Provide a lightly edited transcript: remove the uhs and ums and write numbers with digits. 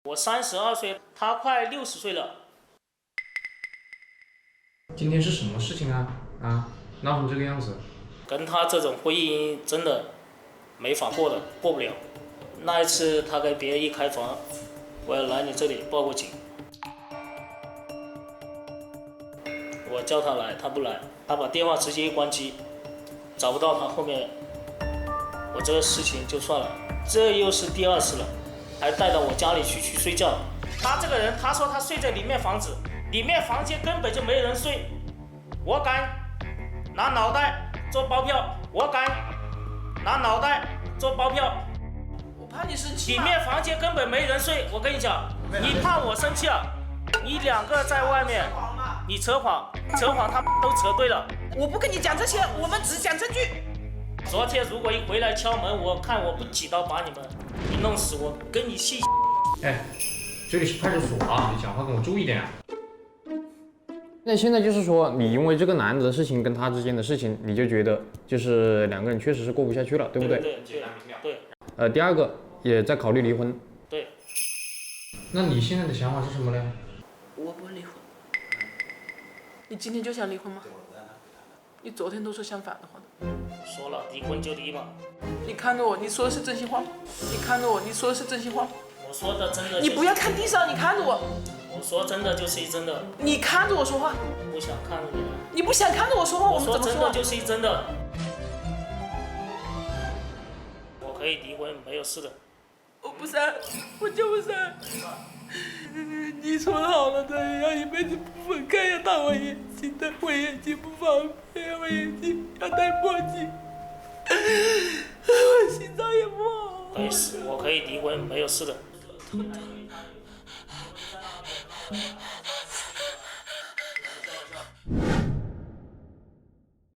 我32岁，他快60岁了。今天是什么事情啊？闹成这个样子。跟他这种婚姻真的没法过的，过不了。那一次他跟别人一开房，我要来你这里报过警。我叫他来，他不来，他把电话直接一关机，找不到他。后面我这个事情就算了，这又是第2次了，还带到我家里去睡觉。他这个人，他说他睡在里面房子，里面房间根本就没人睡，我敢拿脑袋做包票，我敢拿脑袋做包票。我怕你生气。里面房间根本没人睡，我跟你讲，你怕我生气啊？你2个在外面，你扯谎，他都扯对了。我不跟你讲这些，我们只讲证据。昨天如果一回来敲门，我看我不几刀把你们给弄死，我跟你细。哎，这里是派出所啊，你讲话跟我注意点啊。那现在就是说，你因为这个男的的事情跟他之间的事情，你就觉得就是2个人确实是过不下去了，对不对？对。第2个也在考虑离婚。对。那你现在的想法是什么呢？我不离婚。你今天就想离婚吗？你昨天都说相反的话的。说了离婚就离嘛。你看着我，你说的是真心话吗？你看着我，你说的是真心话吗？我说的真的。你不要看地上，你看着我。我说真的就是一真的。你看着我说话。不想看着你了。你不想看着我说话，我们怎么说？我说真的就是一真的。我可以离婚，没有事的。我不删，我就不删。你说好了的，要一辈子不分开，要打我眼睛的，我眼睛不方便，我眼睛要戴墨镜，我心脏也不好。没事，我可以离婚，没有事的。